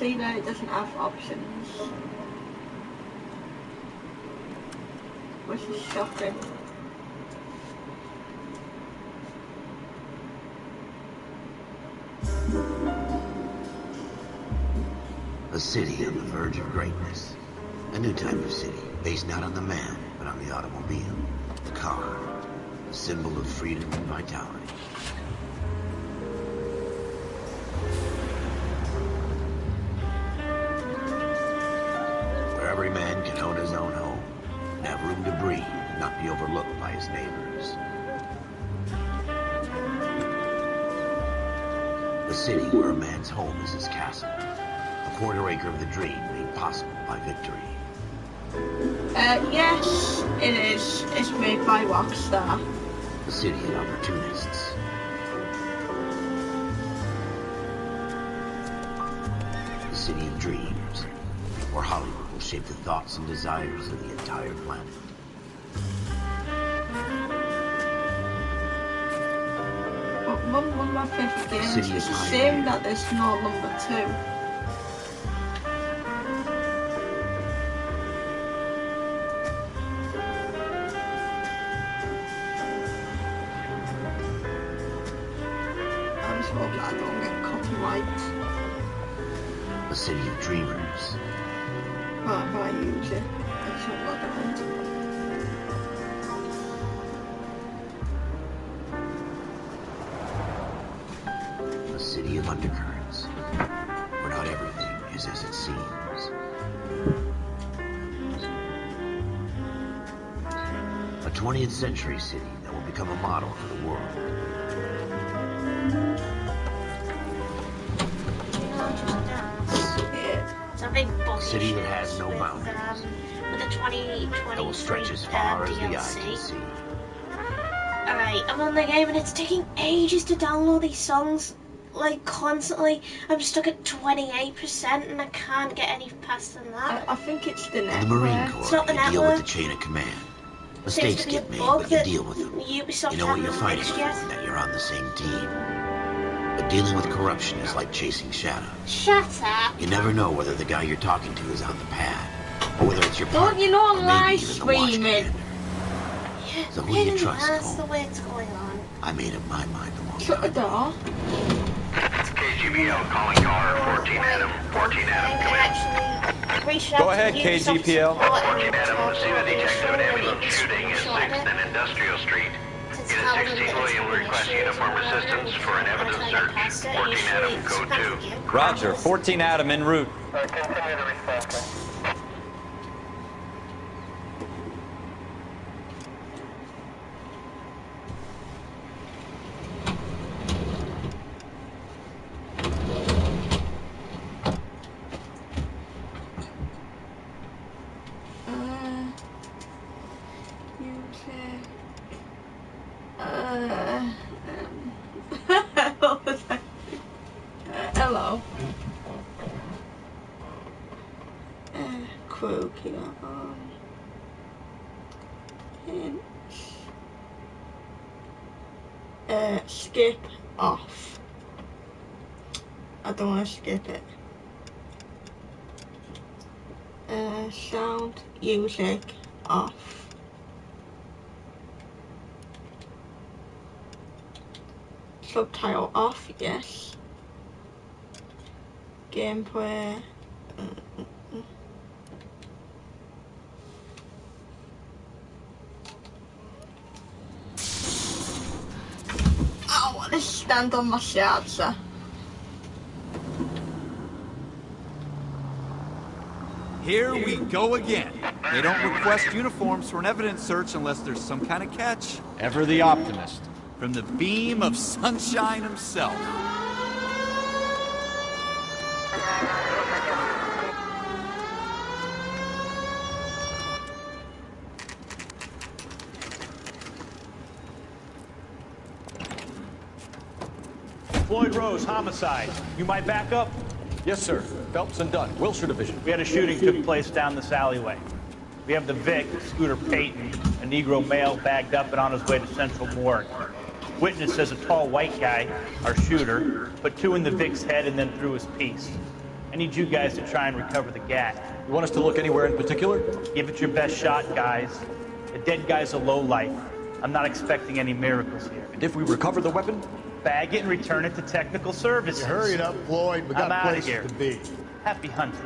see that it doesn't have options. Which is shocking. A city on the verge of greatness. A new type of city, based not on the man, but on the automobile. The car. A symbol of freedom and vitality. Where every man can own his own home, and have room to breathe, and not be overlooked by his neighbors. A city where a man's home is his castle. A quarter-acre of the dream made possible by victory. Yes, it is. It's made by Rockstar. A city of opportunists. A city of dreams, where Hollywood will shape the thoughts and desires of the entire planet. One of my favourite games. It's a shame that there's no number 2. Hope that I don't get copyright. A city of dreamers. But I use it. I should log on. A city of undercurrents, where not everything is as it seems. A 20th century city that will become a model for the world. A city that has no boundaries. With the 2020 that will stretch as far as the eye can see. Alright, I'm on the game and it's taking ages to download these songs. Like, constantly. I'm stuck at 28% and I can't get any past than that. I think it's the network. In the Marine Corps, it's not the you deal with the chain of command. Mistakes get made, but you deal with them. Ubisoft you know what you're fighting with and that you're on the same team. But dealing with corruption is like chasing shadows. Shut up. You never know whether the guy you're talking to is on the pad, or whether it's your partner, don't you know or I'm maybe even the watch commander. Yeah, so who do you trust? That's the way it's going on. I made up my mind a long time ago. KGPL calling car 14 Adam. 14 Adam, come in. Go ahead, KGPL. 14 Adam, receive a detective and ambulance shooting at 6th and Industrial Street. Unit 16 William request uniform assistance for an evidence search. 14 Adam, code 2. Roger, 14 Adam en route. Continue to respond. Hello. Crew here. Skip off. I don't want to skip it. Sound, music, off. Subtitle off, yes. Gameplay. I want to stand on my shelter. Here we go again. They don't request uniforms for an evidence search unless there's some kind of catch. Ever the optimist. From the beam of sunshine himself. Floyd Rose, homicide. You might back up? Yes, sir. Phelps and Dunn, Wilshire Division. We had a shooting took place down this alleyway. We have the Vic, Scooter Payton, a Negro male bagged up and on his way to Central Morgue. Witness says a tall white guy, our shooter, put 2 in the Vic's head and then threw his piece. I need you guys to try and recover the gat. You want us to look anywhere in particular? Give it your best shot, guys. The dead guy's a lowlife. I'm not expecting any miracles here. And if we recover the weapon? Bag it and return it to technical services. Hurry it up, Floyd. We got I'm places here. to be. Happy hunting.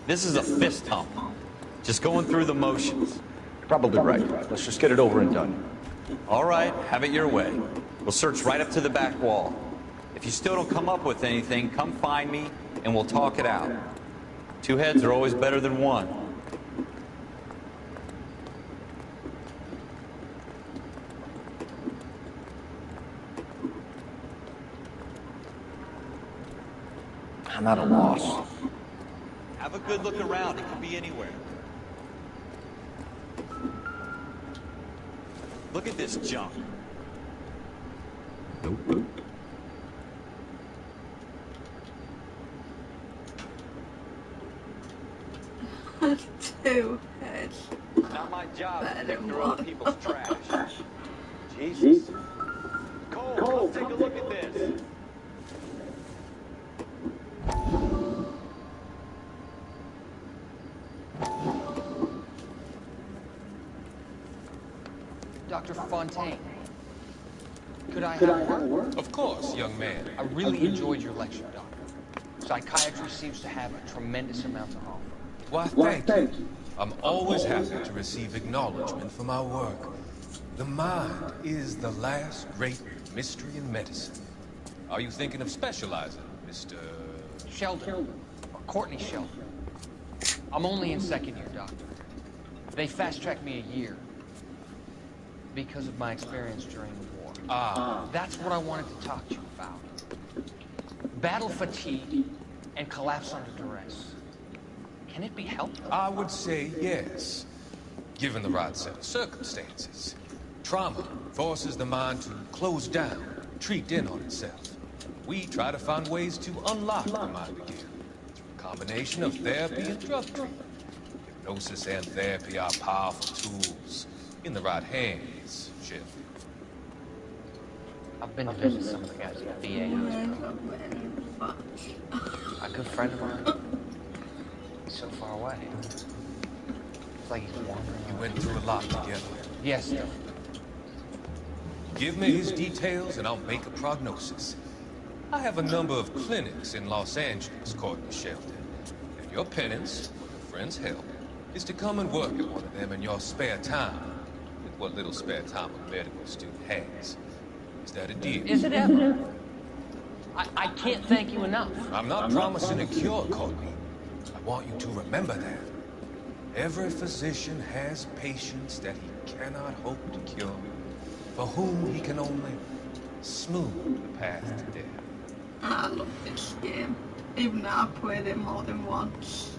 This is a fist hump. Just going through the motions. You're probably right. Let's just get it over and done. All right, have it your way. We'll search right up to the back wall. If you still don't come up with anything, come find me and we'll talk it out. Two heads are always better than one. I'm at a loss. Have a good look around. It could be anywhere. Look at this junk. Two heads. Not my job to Better pick than through other one. people's trash. Jesus. Cole, let's take a look at this. Dr. Fontaine, could I have a word? Of course, young man. I really enjoyed your lecture, Doctor. Psychiatry seems to have a tremendous amount to offer. Why, thank you. I'm always happy to receive acknowledgement for my work. The mind is the last great mystery in medicine. Are you thinking of specializing, Mr. Sheldon, or Courtney Sheldon. I'm only in second year, Doctor. They fast-tracked me a year because of my experience during the war. That's what I wanted to talk to you about. Battle fatigue and collapse under duress. Can it be helped? I would say yes, given the right set of circumstances. Trauma forces the mind to close down, retreat in on itself. We try to find ways to unlock the mind again through a combination of therapy and drug treatment. Hypnosis and therapy are powerful tools in the right hands, Chef. I've been to visit some of the guys at the VA hospital. A good friend of mine. He's so far away. It's like he's wandering. You went through a lot together. Yes, Doctor. Give me his details and I'll make a prognosis. I have a number of clinics in Los Angeles, Courtney Sheldon. And your penance, your friend's help, is to come and work at one of them in your spare time. With what little spare time a medical student has. Is that a deal? Is it ever? I can't thank you enough. I'm not promising a cure, Courtney. I want you to remember that. Every physician has patients that he cannot hope to cure, for whom he can only smooth the path to death. I love this game, even though I played it more than once.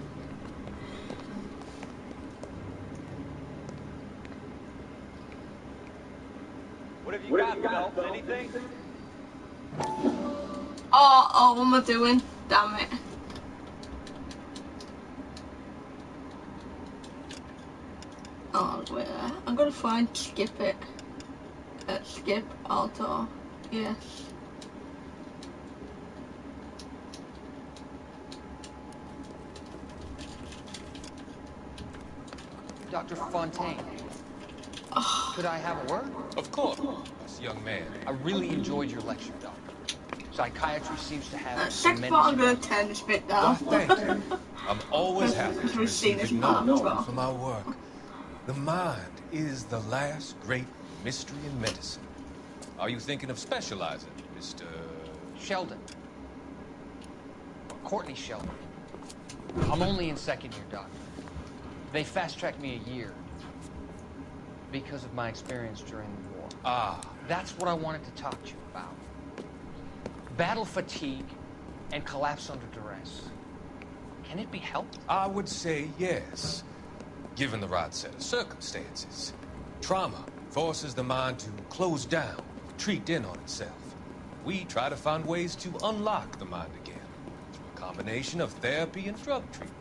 What have you got, Phelps? Anything? Oh, what am I doing? Damn it. Oh, wait there. I'm gonna find skip it. Skip auto. Yes. Dr. Fontaine, could I have a word? Of course, young man. I really enjoyed your lecture, Doctor. Psychiatry seems to have a Second tremendous part, I'm gonna amount. turn this bit Why, down. thank you. I'm always happy Because to we've seen receive this part as well. acknowledgement for my work. The mind is the last great mystery in medicine. Are you thinking of specializing, Mr. Sheldon. Or Courtney Sheldon. I'm only in second year, Doctor. They fast-tracked me a year because of my experience during the war. That's what I wanted to talk to you about. Battle fatigue and collapse under duress. Can it be helped? I would say yes, given the right set of circumstances. Trauma forces the mind to close down, retreat in on itself. We try to find ways to unlock the mind again through a combination of therapy and drug treatment.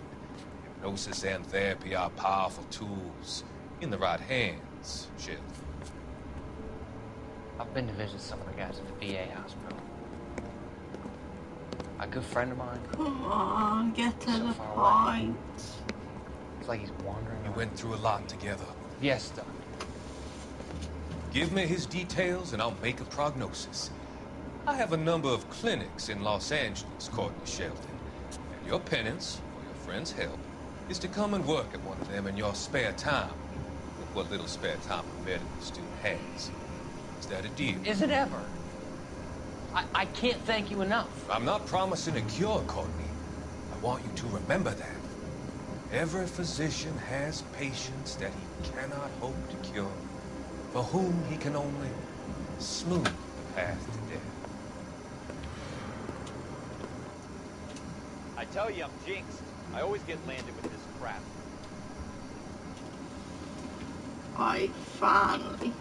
Hypnosis and therapy are powerful tools in the right hands, Chef. I've been to visit some of the guys at the VA hospital. A good friend of mine. Come on, get to the far away. point. It's like he's wandering We away. went through a lot together. Yes, Doc. Give me his details and I'll make a prognosis. I have a number of clinics in Los Angeles, Courtney Sheldon. And your penance, or your friend's help, is to come and work at one of them in your spare time. With what little spare time a medical student has. Is that a deal? Is it ever? I can't thank you enough. I'm not promising a cure, Courtney. I want you to remember that. Every physician has patients that he cannot hope to cure, for whom he can only smooth the path to death. I tell you, I'm jinxed. I always get landed with this crap. I finally.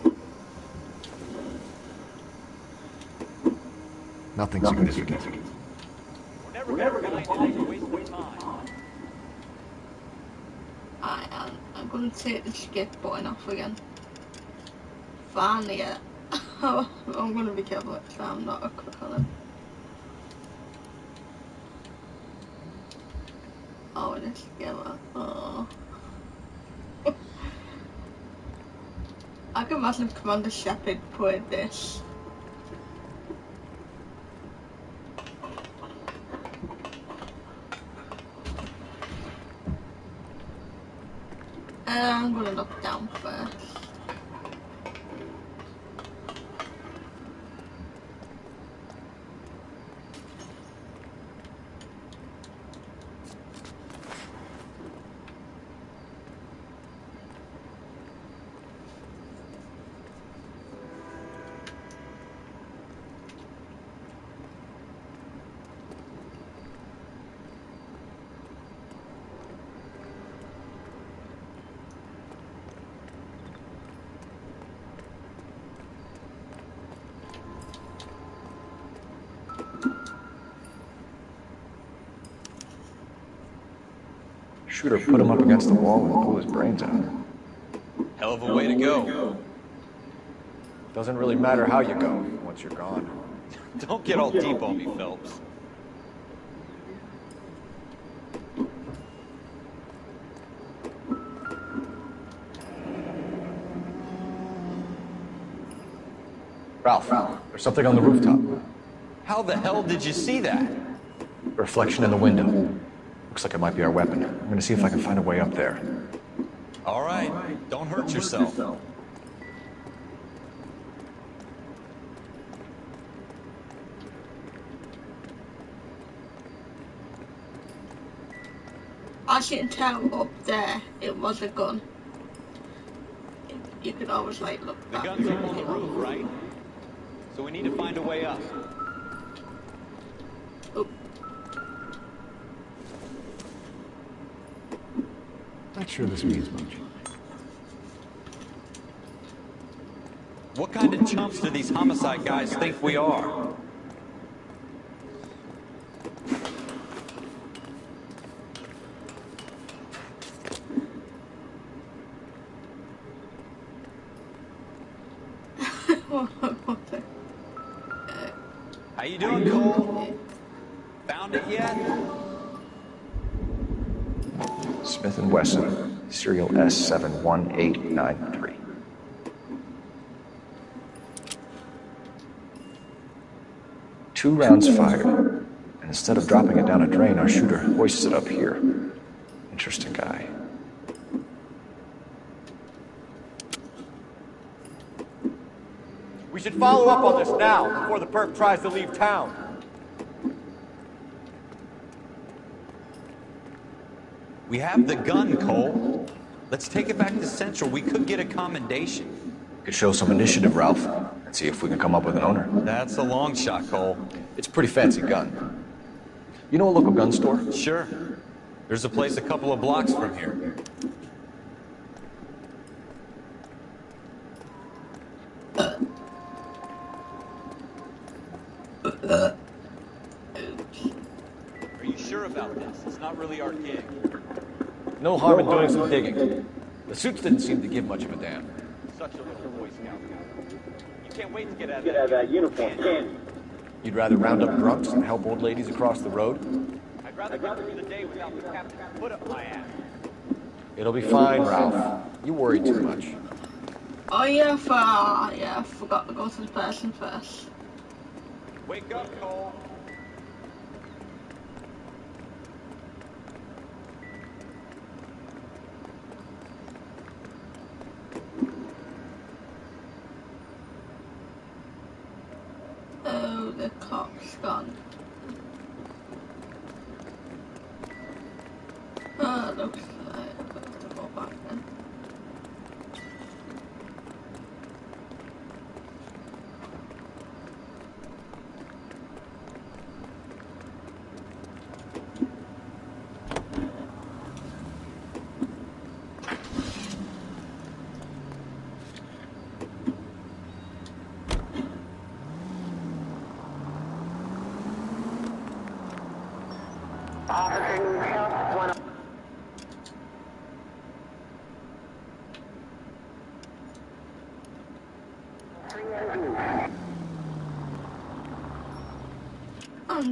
Nothing significant. We're never gonna find it. It's a waste of time. I'm gonna take the skip button off again. Finally, I'm gonna be careful next time, I'm not a click on it. Oh, it is together. Oh. I can imagine Commander Shepard played this. I'm gonna look down first. Shooter put him up against the wall and blew his brains out. Hell of a way to go. Doesn't really matter how you go once you're gone. Don't get all deep on me, Phelps. Ralph, there's something on the rooftop. How the hell did you see that? Reflection in the window. Looks like it might be our weapon. I'm gonna see if I can find a way up there. All right, don't hurt yourself. As you can tell up there, it was a gun. You could always like look The back. gun's up on the roof, right? So we need to find a way up. Oh, Not sure this means much. What kind of chumps do these homicide guys think we are? How you doing, Cole? Found it yet? Smith & Wesson, serial S71893. Two rounds fired, and instead of dropping it down a drain, our shooter hoists it up here. Interesting guy. We should follow up on this now, before the perp tries to leave town. We have the gun, Cole. Let's take it back to Central. We could get a commendation. Could show some initiative, Ralph, and see if we can come up with an owner. That's a long shot, Cole. It's a pretty fancy gun. You know a local gun store? Sure. There's a place a couple of blocks from here. Are you sure about this? It's not really our gig. No harm in doing some digging. The suits didn't seem to give much of a damn. Such a little Boy Scout. You Can't wait to get out of that uniform, can you? You'd rather round up drunks and help old ladies across the road? I'd rather go through the day without the captain's foot up my ass. It'll be fine, Ralph. You worry too much. Oh yeah, I forgot to go to the person first. Wake up, Cole. Oh, the cop's gone. Oh, looks like I've got to go back then.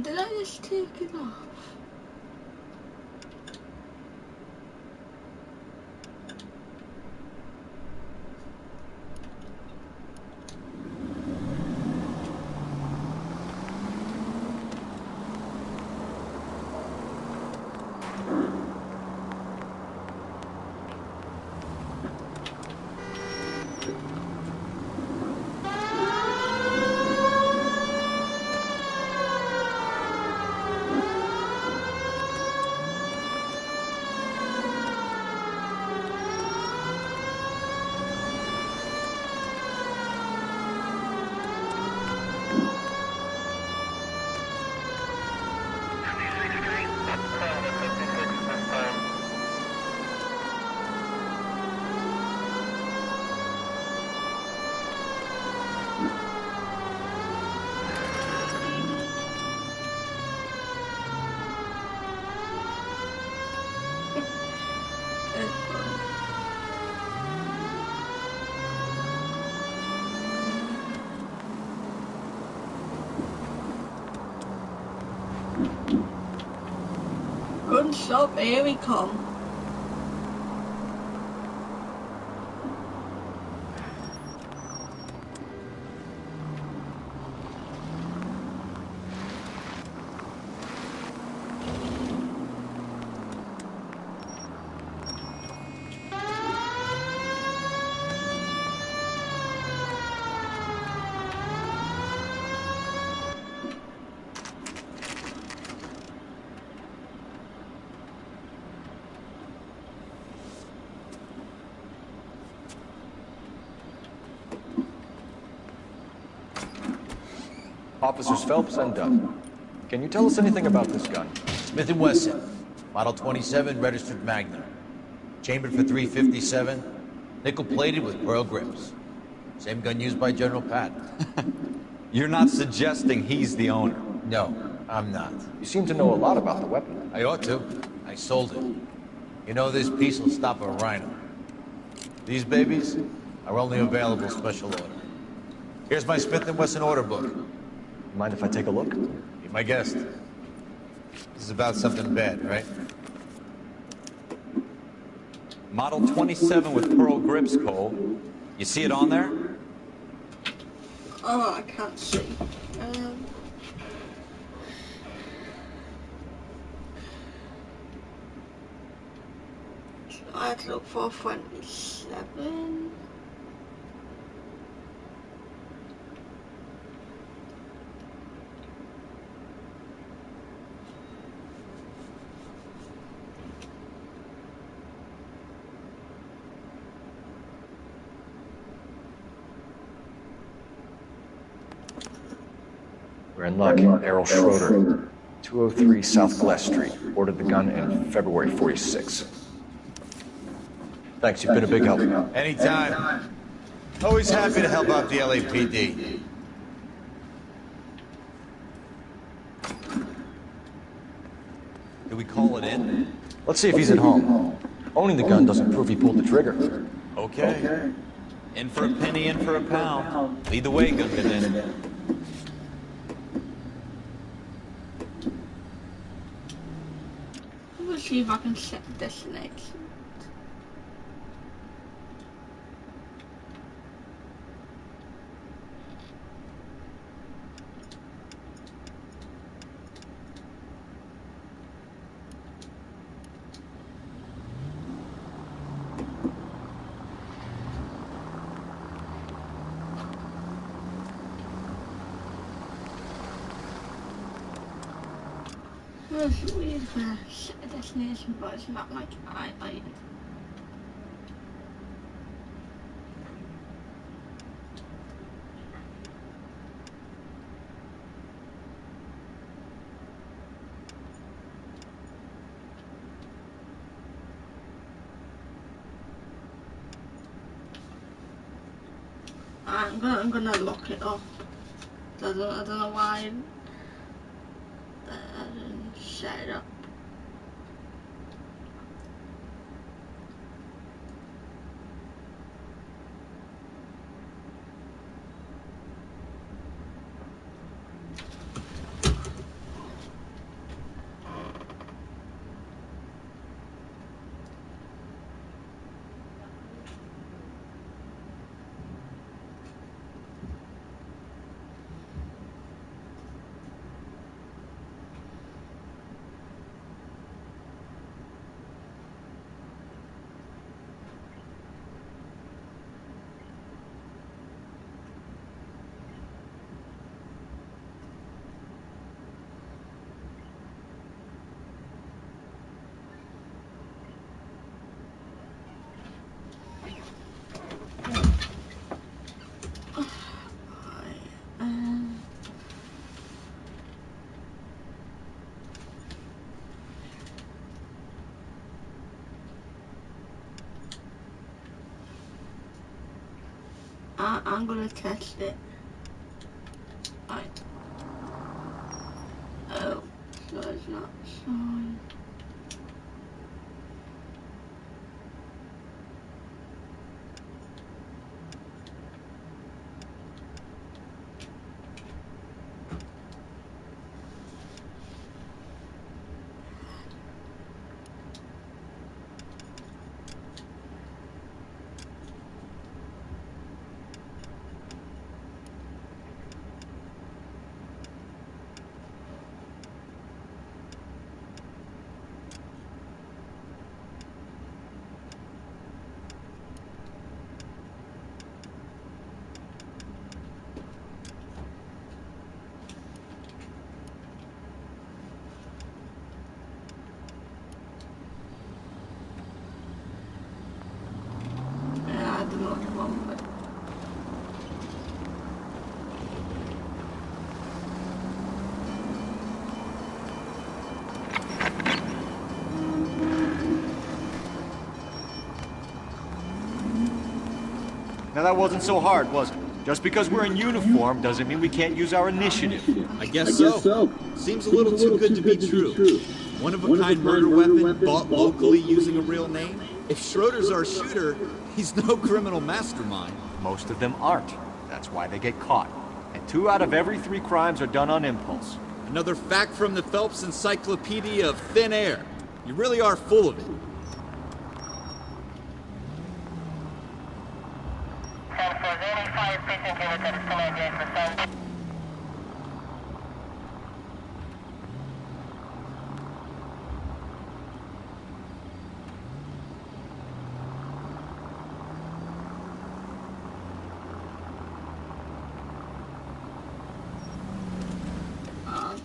Did I just take it off? Good stop, here we come. Officers Phelps and Dunn. Can you tell us anything about this gun? Smith & Wesson, Model 27, registered Magnum. Chambered for .357, nickel-plated with pearl grips. Same gun used by General Patton. You're not suggesting he's the owner? No, I'm not. You seem to know a lot about the weapon. I ought to. I sold it. You know, this piece will stop a rhino. These babies are only available special order. Here's my Smith & Wesson order book. Mind if I take a look? Be my guest. This is about something bad, right? Model 27 with pearl grips, Cole. You see it on there? Oh, I can't see. I'd look for 27. We're in luck. Errol Schroeder, 203 South Glass Street. Ordered the gun in February '46. Thanks, you've been a big help. Anytime. Always happy to help out the LAPD. Do we call it in? Let's see if he's at home. Owning the gun doesn't prove he pulled the trigger. Okay. In for a penny, in for a pound. Lead the way, Gungadin. Let's see if I can set the destination. We've set a destination, but it's not like I I'm gonna lock it up. I don't know why I didn't set it up. I'm gonna test it. Right. Oh, so it's not showing. Now that wasn't so hard, was it? Just because we're in uniform doesn't mean we can't use our initiative. I guess so. Seems a little too good to be true. One-of-a-kind murder weapon bought locally using a real name? If Schroeder's our shooter, he's no criminal mastermind. Most of them aren't. That's why they get caught. And 2 out of every 3 crimes are done on impulse. Another fact from the Phelps Encyclopedia of Thin Air. You really are full of it.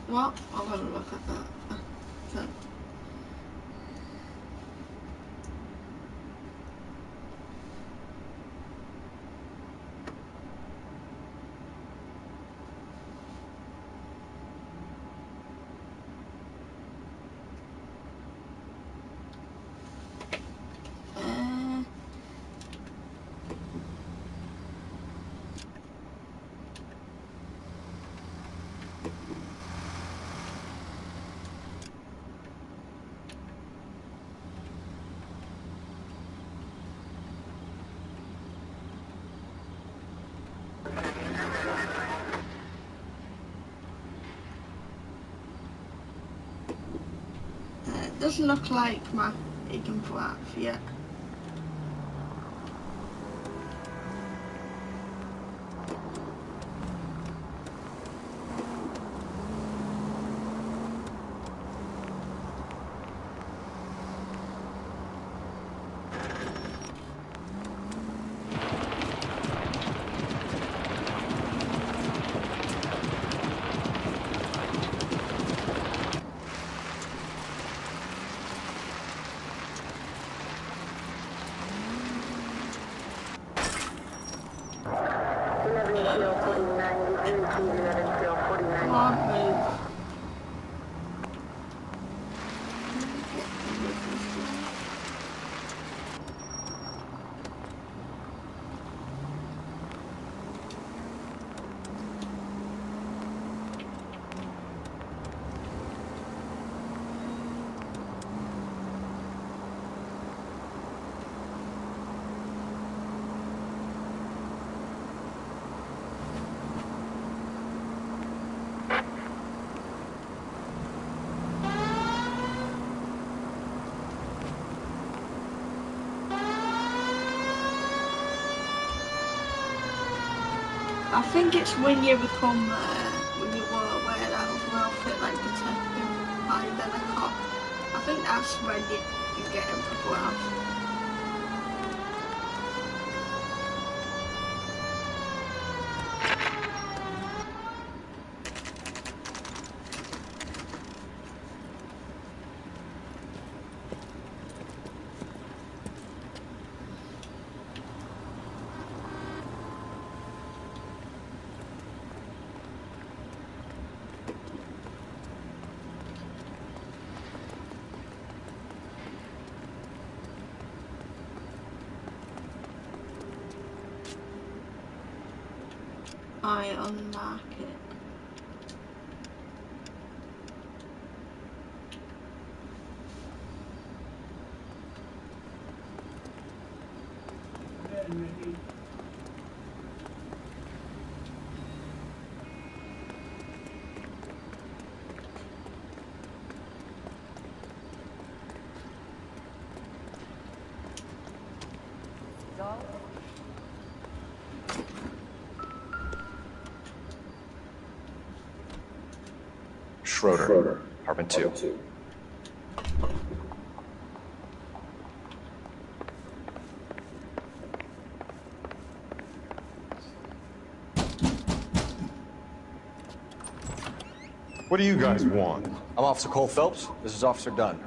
Well, I'm gonna look at that. doesn't look like my Egan Braff yet. I think it's when you become, when you wear that other outfit, like detective, and then a cop. I think that's when you get him to go out. I unlock it. Schroeder, apartment 2. What do you guys want? I'm Officer Cole Phelps. This is Officer Dunn,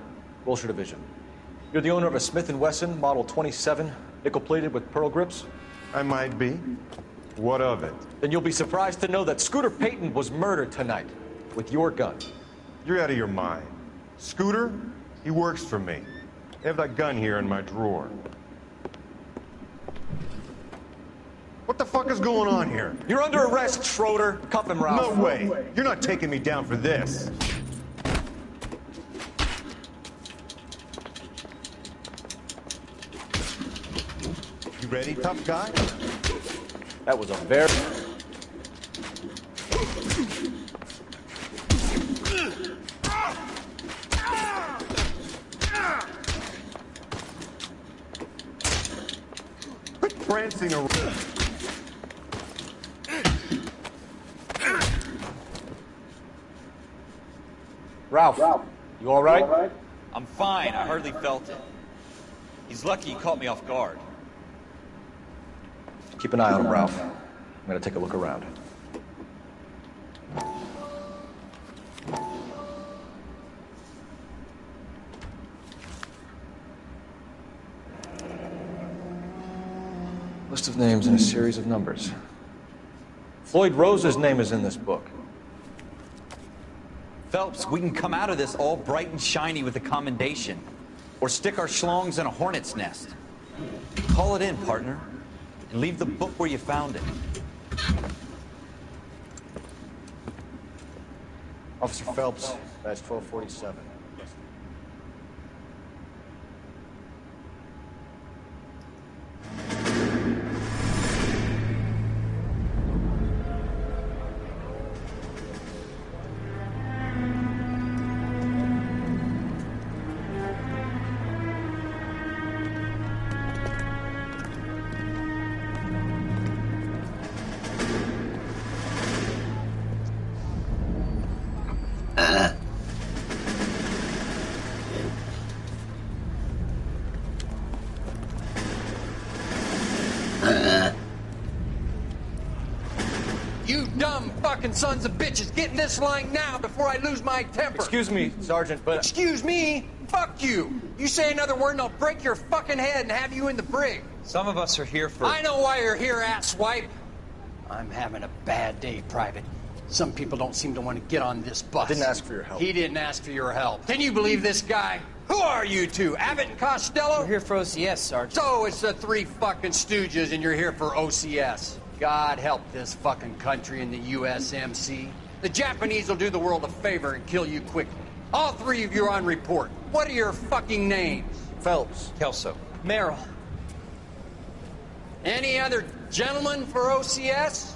Wilshire Division. You're the owner of a Smith & Wesson Model 27, nickel-plated with pearl grips? I might be. What of it? Then you'll be surprised to know that Scooter Payton was murdered tonight with your gun. You're out of your mind. Scooter? He works for me. I have that gun here in my drawer. What the fuck is going on here? You're under arrest, Schroeder. Cuff him, Ralph. No way. You're not taking me down for this. You ready, tough guy? That was a very... Quit prancing around. Ralph, you all right? I'm fine. I hardly felt it. He's lucky he caught me off guard. Keep an eye on him, Ralph. I'm gonna take a look around. List of names and a series of numbers. Floyd Rose's name is in this book. Phelps, we can come out of this all bright and shiny with a commendation. Or stick our schlongs in a hornet's nest. Call it in, partner. And leave the book where you found it. Officer Phelps, badge 1247. You dumb fucking sons of bitches, get in this line now before I lose my temper. Excuse me, Sergeant, but... Excuse me? Fuck you. You say another word and I'll break your fucking head and have you in the brig. Some of us are here for... I know why you're here, asswipe. I'm having a bad day, Private. Some people don't seem to want to get on this bus. I didn't ask for your help. He didn't ask for your help. Can you believe this guy? Who are you two? Abbott and Costello? We're here for OCS, Sergeant. So it's the three fucking stooges and you're here for OCS. God help this fucking country and the USMC. The Japanese will do the world a favor and kill you quickly. All three of you are on report. What are your fucking names? Phelps. Kelso. Merrill. Any other gentlemen for OCS?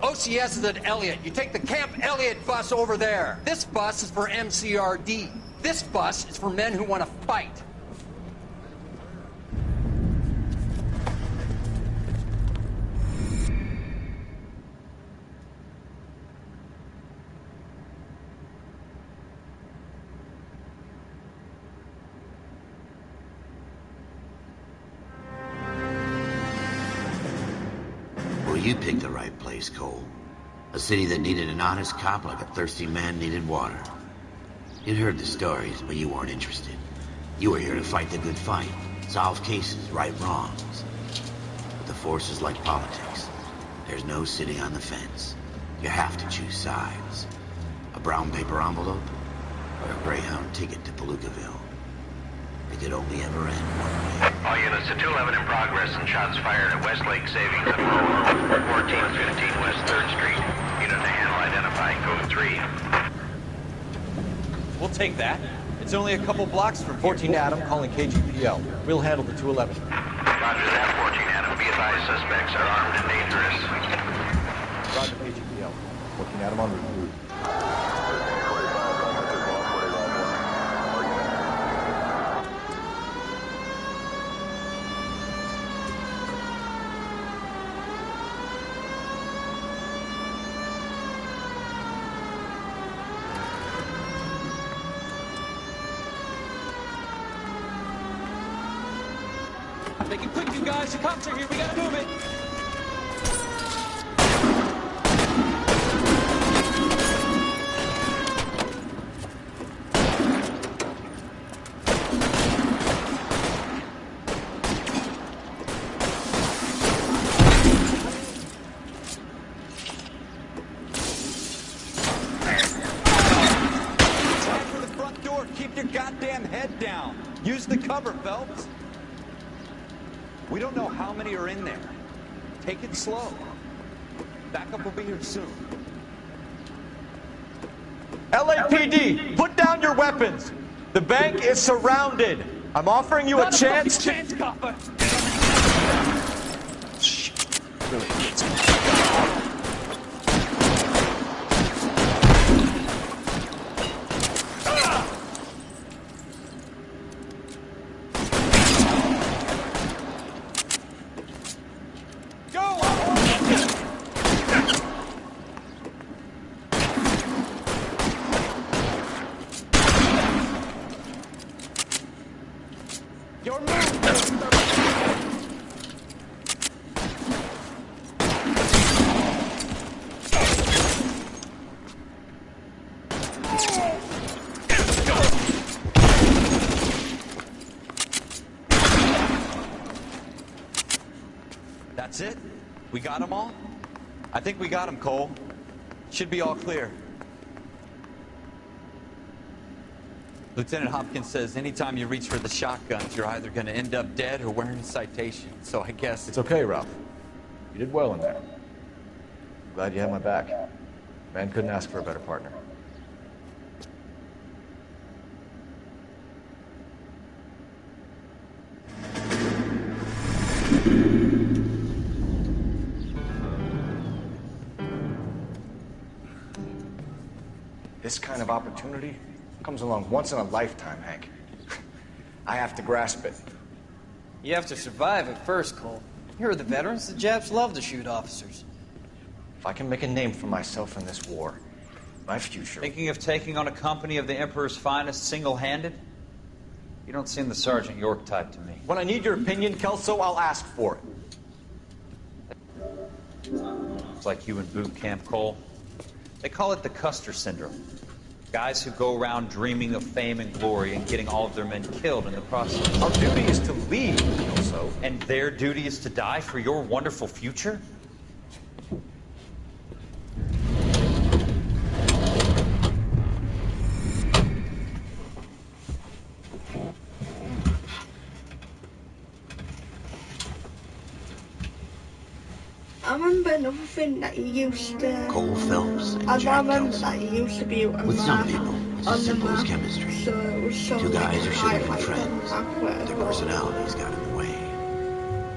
OCS is at Elliott. You take the Camp Elliott bus over there. This bus is for MCRD. This bus is for men who want to fight. Well, you picked the right place, Cole. A city that needed an honest cop like a thirsty man needed water. You'd heard the stories, but you weren't interested. You were here to fight the good fight, solve cases, right wrongs. But the force is like politics. There's no sitting on the fence. You have to choose sides. A brown paper envelope, or a Greyhound ticket to Palookaville. It could only ever end one way. All units to 211 in progress and shots fired at Westlake Savings and Road, 1415 West 3rd Street. Unit to handle identifying code 3. We'll take that. It's only a couple blocks from 14 Adam calling KGPL. We'll handle the 211. Roger that, 14 Adam. Be advised, suspects are armed and dangerous. Roger KGPL. 14 Adam on route. Make it quick, you guys. The cops are here. We gotta move it. Try for the front door. Keep your goddamn head down. Use the cover, Phelps. We don't know how many are in there. Take it slow. Backup will be here soon. LAPD, put down your weapons. The bank is surrounded. I'm offering you a chance to... Chance, copper. Shit. Really? That's it? We got them all? I think we got them, Cole. Should be all clear. Lieutenant Hopkins says anytime you reach for the shotguns, you're either going to end up dead or wearing a citation. So I guess... It's okay, Ralph. You did well in there. Glad you had my back. Man couldn't ask for a better partner. This kind of opportunity comes along once in a lifetime, Hank. I have to grasp it. You have to survive it first, Cole. Here are the veterans. The Japs love to shoot officers. If I can make a name for myself in this war, my future... Thinking of taking on a company of the Emperor's finest single-handed? You don't seem the Sergeant York type to me. When I need your opinion, Kelso, I'll ask for it. It's like you in boot camp, Cole. They call it the Custer Syndrome. Guys who go around dreaming of fame and glory and getting all of their men killed in the process. Our duty is to lead, Kelso. And their duty is to die for your wonderful future? I remember another thing that you used to... Cole Phelps and I Jack remember Kelso. that you used to be a With some math people, it's on as the simple as map, chemistry. so it was so Two guys who should have been highlight friends. on the map Their where- personalities got in the way.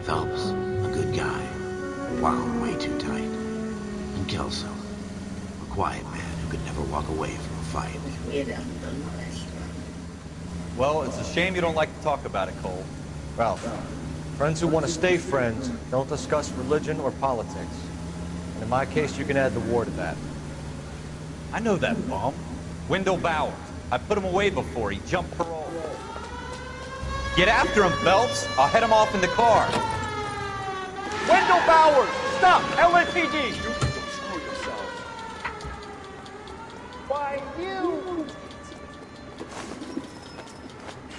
Phelps, a good guy, wound way too tight. And Kelso, a quiet man who could never walk away from a fight. We haven't done this. Well, it's a shame you don't like to talk about it, Cole. Ralph, friends who want to stay friends don't discuss religion or politics. And in my case, you can add the war to that. I know that bum. Wendell Bowers. I put him away before. He jumped parole. Get after him, Phelps. I'll head him off in the car. Wendell Bowers! Stop! LAPD! Don't screw yourself. Why, you!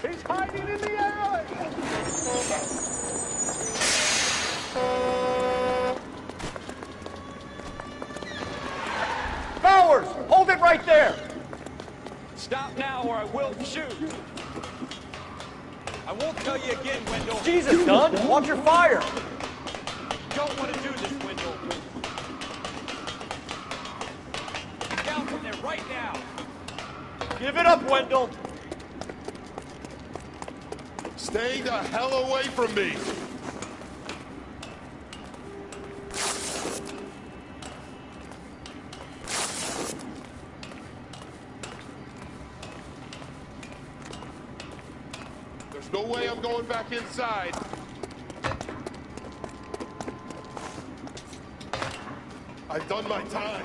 He's hiding in the alley! Bowers! Hold it right there! Stop now or I will shoot. I won't tell you again, Wendell. Jesus, son! Watch your fire! Don't want to do this, Wendell. Get down from there right now! Give it up, Wendell! Stay the hell away from me! There's no way I'm going back inside. I've done my time.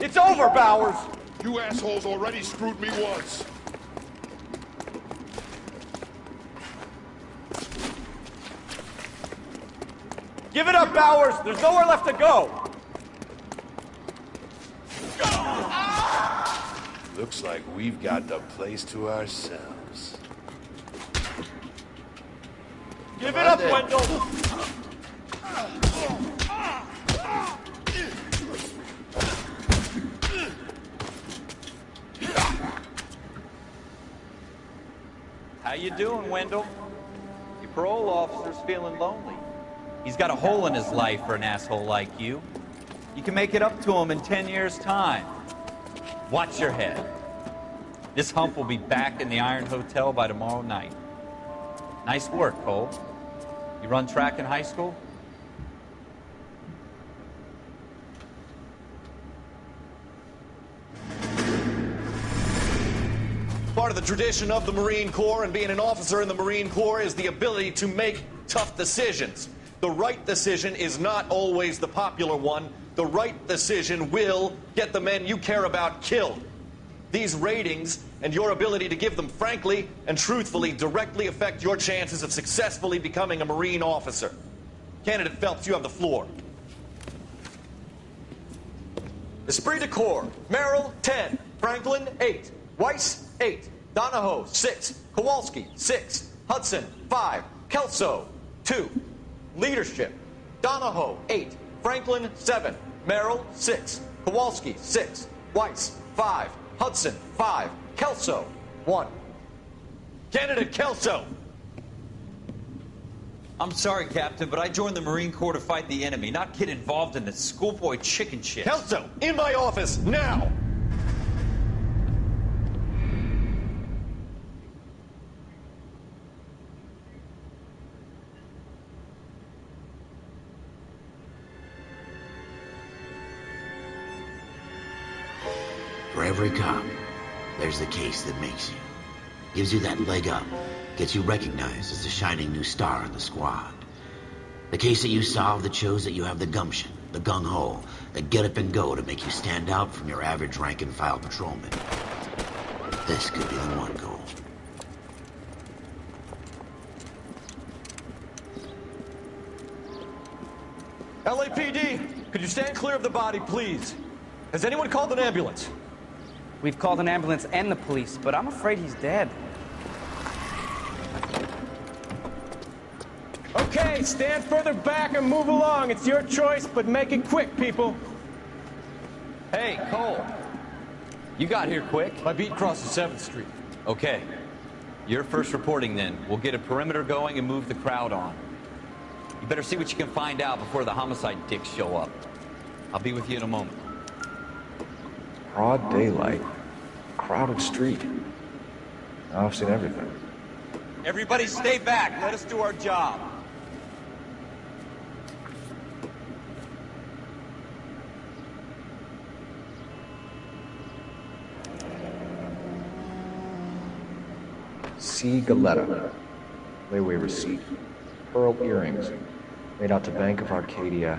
It's over, Bowers! You assholes already screwed me once. Give it up, Bowers! There's nowhere left to go! Looks like we've got the place to ourselves. Give it up, Wendell! How you doing, Wendell? Your parole officer's feeling lonely. He's got a hole in his life for an asshole like you. You can make it up to him in 10 years' time. Watch your head. This hump will be back in the Iron Hotel by tomorrow night. Nice work, Cole. You run track in high school? Part of the tradition of the Marine Corps and being an officer in the Marine Corps is the ability to make tough decisions. The right decision is not always the popular one. The right decision will get the men you care about killed. These ratings and your ability to give them frankly and truthfully directly affect your chances of successfully becoming a Marine officer. Candidate Phelps, you have the floor. Esprit de Corps, Merrill, 10. Franklin, 8. Weiss, 8. Donahoe, 6. Kowalski, 6. Hudson, 5. Kelso, 2. Leadership, Donahoe, 8. Franklin, 7. Merrill, 6. Kowalski, 6. Weiss, 5. Hudson, 5. Kelso, 1. Candidate Kelso. I'm sorry, Captain, but I joined the Marine Corps to fight the enemy, not get involved in this schoolboy chicken shit. Kelso, in my office, now! For every cop, there's the case that makes you. Gives you that leg up. Gets you recognized as the shining new star in the squad. The case that you solve that shows that you have the gumption, the gung-ho, the get up and go to make you stand out from your average rank and file patrolman. This could be the one, Cole. LAPD, could you stand clear of the body, please? Has anyone called an ambulance? We've called an ambulance and the police, but I'm afraid he's dead. Okay, stand further back and move along. It's your choice, but make it quick, people. Hey, Cole. You got here quick. My beat crosses 7th Street. Okay. You're first reporting then. We'll get a perimeter going and move the crowd on. You better see what you can find out before the homicide dicks show up. I'll be with you in a moment. Broad daylight. Crowded street. Now I've seen everything. Everybody stay back. Let us do our job. C. Galetta. Layaway receipt. Pearl earrings. Made out to Bank of Arcadia.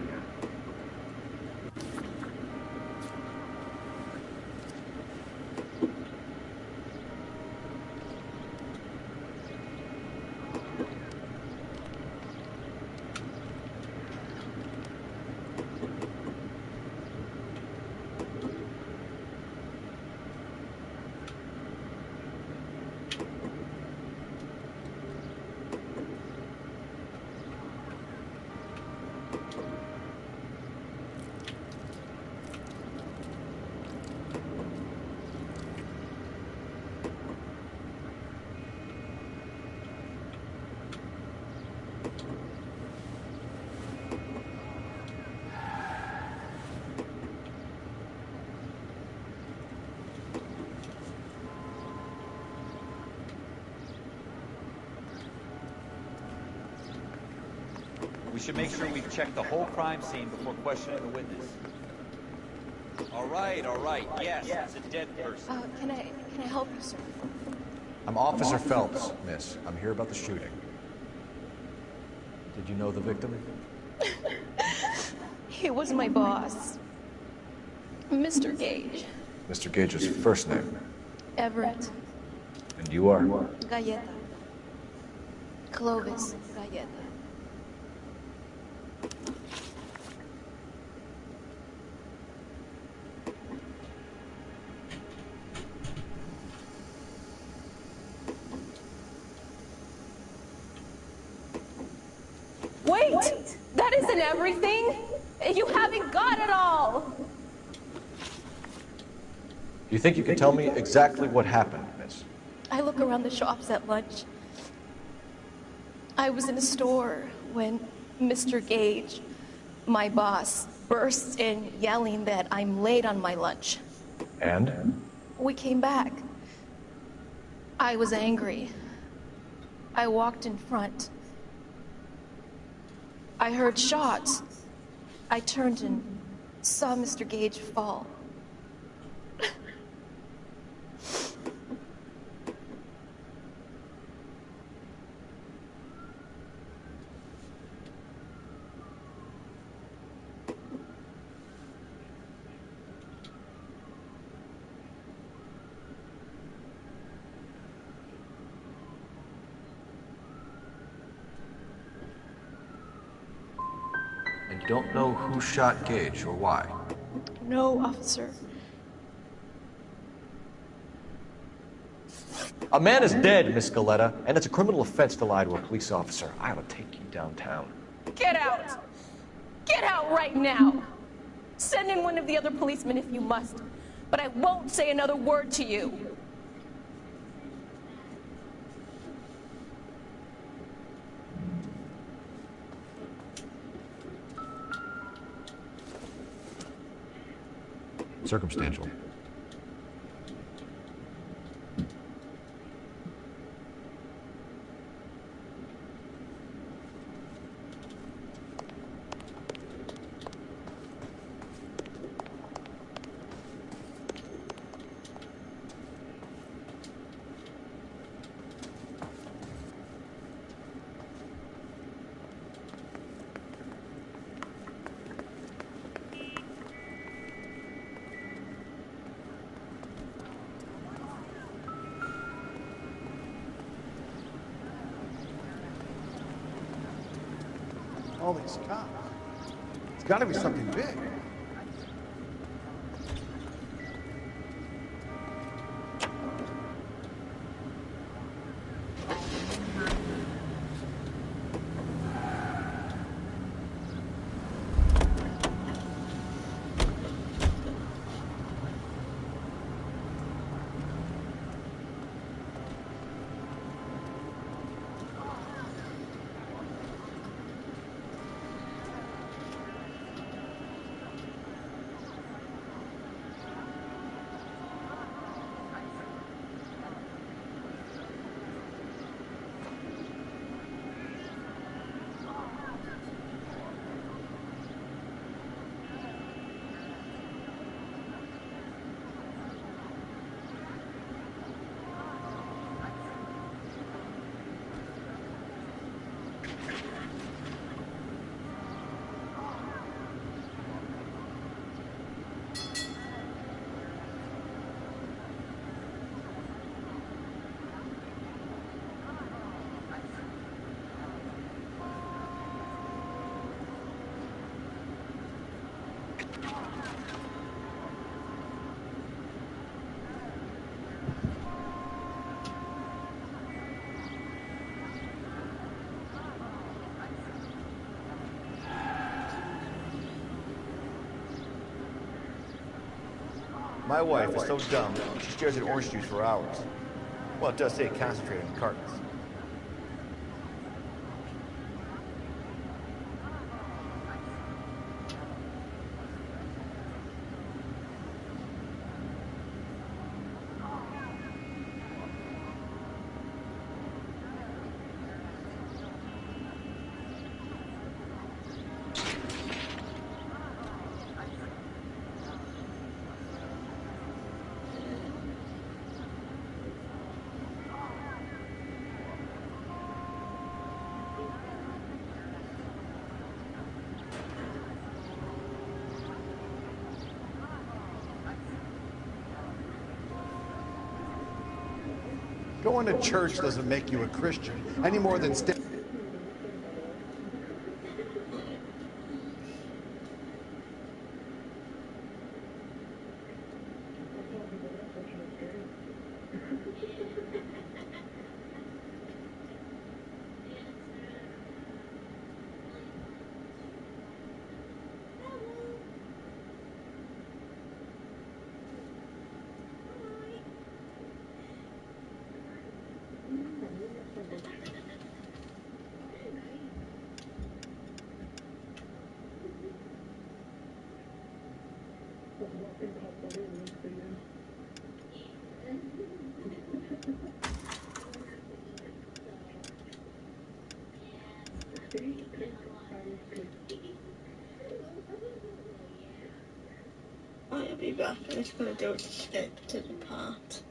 We should make sure we've checked the whole crime scene before questioning the witness. All right. Yes, it's a dead person. Can I help you, sir? I'm Officer Phelps, miss. I'm here about the shooting. Did you know the victim? He was my boss, Mr. Gage. Mr. Gage's first name. Everett. And you are? Galleta. Clovis Galleta. Wait! That isn't everything! You haven't got it all! Do you think you can tell me exactly what happened, miss? I look around the shops at lunch. I was in a store when Mr. Gage, my boss, bursts in yelling that I'm late on my lunch. And? We came back. I was angry. I walked in front. I heard shots. I turned and saw Mr. Gage fall. And you don't know who shot Gage or why? No, officer. A man is dead, Miss Galetta, and it's a criminal offense to lie to a police officer. I ought to take you downtown. Get out! Get out right now! Send in one of the other policemen if you must, but I won't say another word to you. Circumstantial. All these cops. It's gotta be something big. My wife is so dumb, she stares at orange juice for hours. Well, it does say concentrate on the cartons. Going to church doesn't make you a Christian, any more than I'll be back. I'm just gonna do a skip to the part.